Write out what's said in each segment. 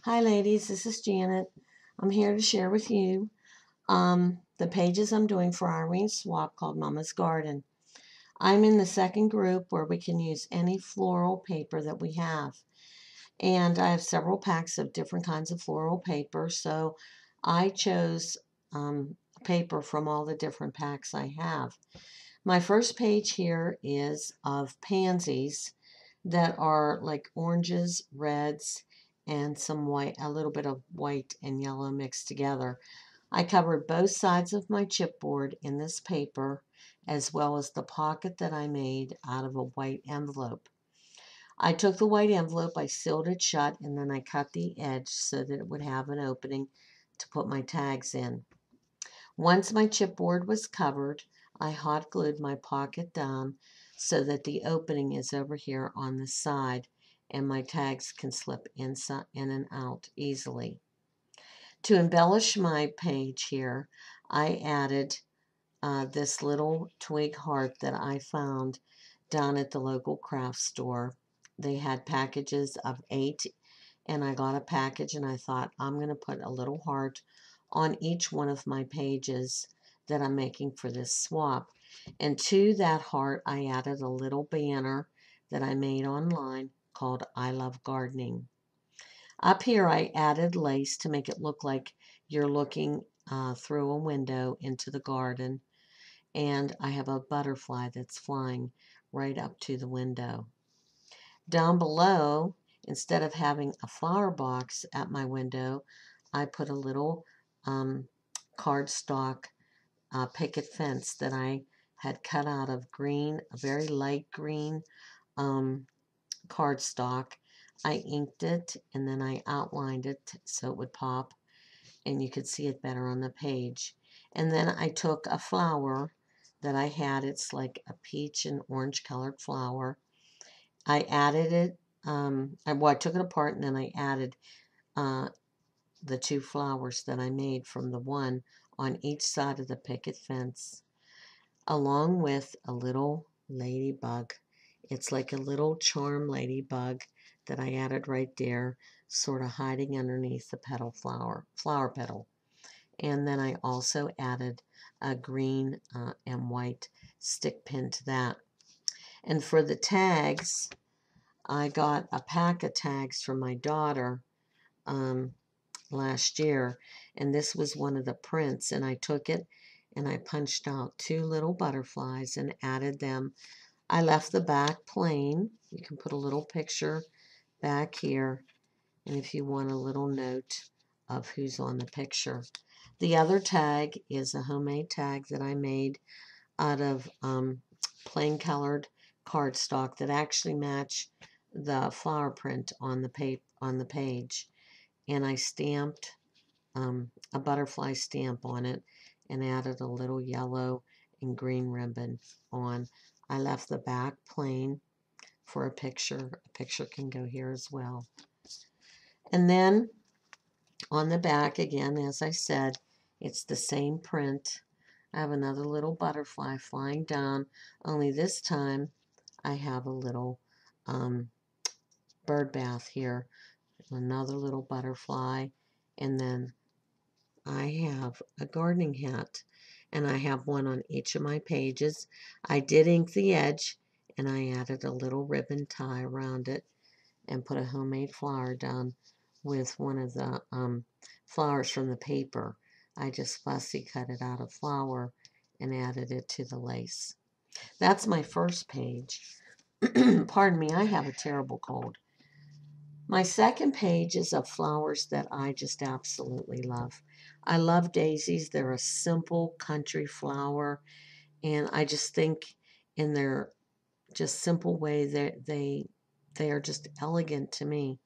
Hi ladies, this is Janet. I'm here to share with you the pages I'm doing for our Irene swap called Mama's Garden. I'm in the second group where we can use any floral paper that we have. And I have several packs of different kinds of floral paper, so I chose paper from all the different packs I have. My first page here is of pansies that are like oranges, reds, and some white, a little bit of white and yellow mixed together. I covered both sides of my chipboard in this paper, as well as the pocket that I made out of a white envelope. I took the white envelope, I sealed it shut, and then I cut the edge so that it would have an opening to put my tags in. Once my chipboard was covered, I hot glued my pocket down so that the opening is over here on the side and my tags can slip inside, in and out easily. To embellish my page here, I added this little twig heart that I found down at the local craft store. They had packages of 8 and I got a package and I thought I'm going to put a little heart on each one of my pages that I'm making for this swap. And to that heart I added a little banner that I made online called I Love Gardening. Up here I added lace to make it look like you're looking through a window into the garden, and I have a butterfly that's flying right up to the window. Down below, instead of having a flower box at my window, I put a little cardstock picket fence that I had cut out of green, a very light green cardstock. I inked it and then I outlined it so it would pop and you could see it better on the page. And then I took a flower that I had. It's like a peach and orange colored flower. I added it, I took it apart and then I added uh, the 2 flowers that I made from the one on each side of the picket fence, along with a little ladybug. It's like a little charm ladybug that I added right there, sort of hiding underneath the flower petal. And then I also added a green and white stick pin to that. And for the tags, I got a pack of tags from my daughter last year, and this was one of the prints, and I took it and I punched out 2 little butterflies and added them. I left the back plain. You can put a little picture back here, and if you want a little note of who's on the picture. The other tag is a homemade tag that I made out of plain colored cardstock that actually match the flower print on the page, and I stamped a butterfly stamp on it and added a little yellow and green ribbon on. I left the back plain for a picture. A picture can go here as well. And then on the back again, as I said, it's the same print. I have another little butterfly flying down, only this time I have a little bird bath here, another little butterfly, and then I have a gardening hat, and I have one on each of my pages. I did ink the edge, and I added a little ribbon tie around it and put a homemade flower down with one of the flowers from the paper. I just fussy cut it out of flower and added it to the lace. That's my first page. Pardon me, I have a terrible cold. My second page is of flowers that I just absolutely love. I love daisies. They're a simple country flower, and I just think in their just simple way they are just elegant to me.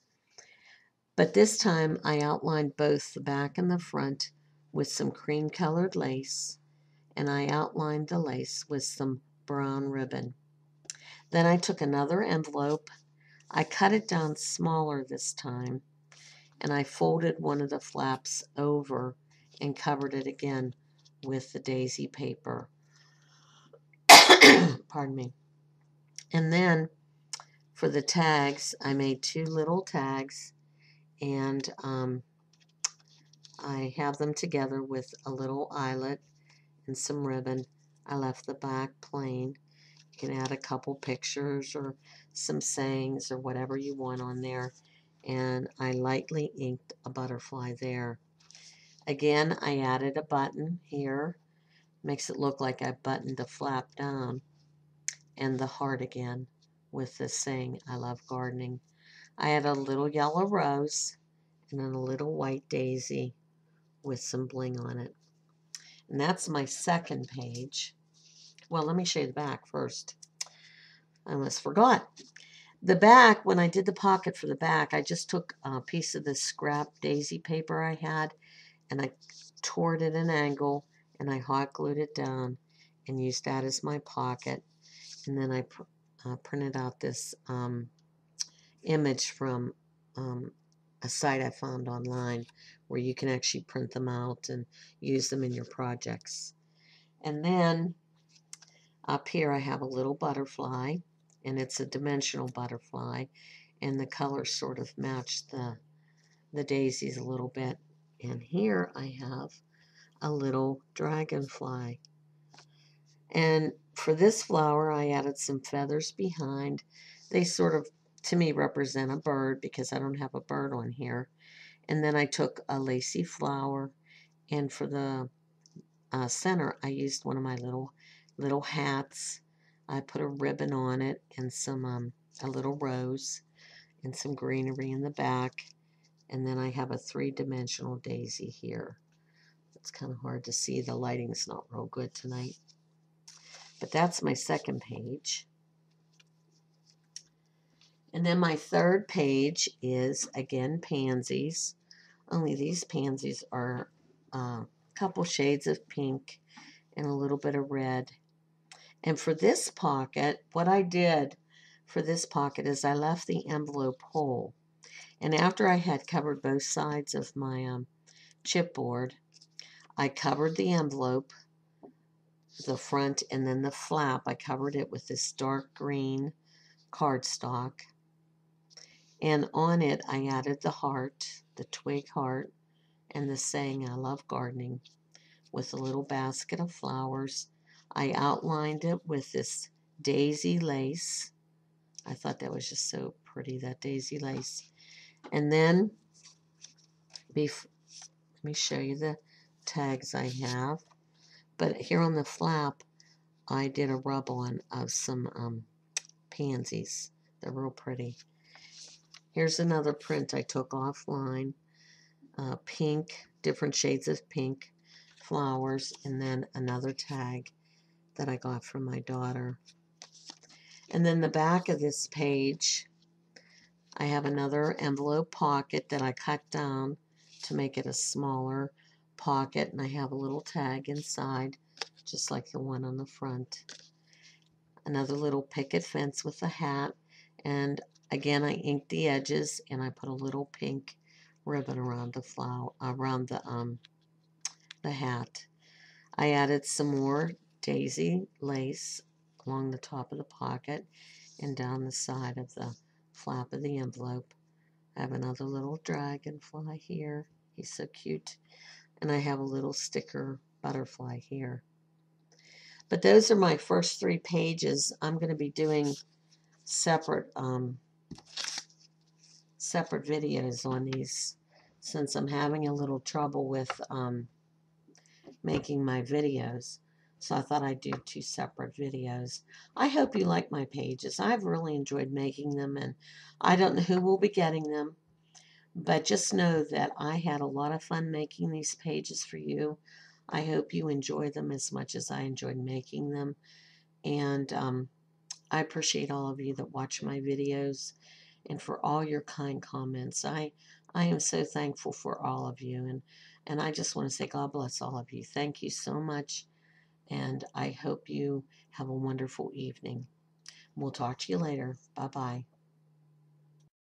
But this time I outlined both the back and the front with some cream colored lace, and I outlined the lace with some brown ribbon. Then I took another envelope. I cut it down smaller this time, and I folded one of the flaps over and covered it again with the daisy paper. Pardon me. And then for the tags, I made 2 little tags, and I have them together with a little eyelet and some ribbon. I left the back plain. You can add a couple pictures or some sayings or whatever you want on there. And I lightly inked a butterfly there. Again, I added a button here. Makes it look like I buttoned a flap down. And the heart again with the saying, I love gardening. I had a little yellow rose and then a little white daisy with some bling on it. And that's my second page. Well, let me show you the back first. I almost forgot. The back, when I did the pocket for the back, I just took a piece of this scrap daisy paper I had and I tore it at an angle and I hot glued it down and used that as my pocket. And then I printed out this image from a site I found online where you can actually print them out and use them in your projects. And then up here I have a little butterfly, and it's a dimensional butterfly, and the colors sort of match the daisies a little bit. And here I have a little dragonfly. And for this flower I added some feathers behind. They sort of, to me, represent a bird because I don't have a bird on here. And then I took a lacy flower, and for the center I used one of my little hats. I put a ribbon on it and some a little rose and some greenery in the back. And then I have a three-dimensional daisy here. It's kind of hard to see. The lighting's not real good tonight. But that's my second page. And then my third page is, again, pansies. Only these pansies are a couple shades of pink and a little bit of red. And for this pocket, what I did for this pocket is I left the envelope whole. And after I had covered both sides of my chipboard, I covered the envelope, the front, and then the flap. I covered it with this dark green cardstock. And on it, I added the heart, the twig heart, and the saying, I love gardening, with a little basket of flowers. I outlined it with this daisy lace. I thought that was just so pretty, that daisy lace. And then, let me show you the tags I have. But here on the flap, I did a rub-on of some pansies. They're real pretty. Here's another print I took offline. Pink, different shades of pink flowers, and then another tag that I got from my daughter. And then the back of this page, I have another envelope pocket that I cut down to make it a smaller pocket, and I have a little tag inside, just like the one on the front. Another little picket fence with a hat, and again I inked the edges, and I put a little pink ribbon around the flower, around the hat. I added some more daisy lace along the top of the pocket and down the side of the flap of the envelope. I have another little dragonfly here. He's so cute. And I have a little sticker butterfly here. But those are my first 3 pages. I'm going to be doing separate videos on these since I'm having a little trouble with making my videos. So I thought I'd do 2 separate videos. I hope you like my pages. I've really enjoyed making them, and I don't know who will be getting them, but just know that I had a lot of fun making these pages for you. I hope you enjoy them as much as I enjoyed making them, and I appreciate all of you that watch my videos and for all your kind comments. I am so thankful for all of you, and I just want to say God bless all of you. Thank you so much, and I hope you have a wonderful evening. We'll talk to you later. Bye-bye.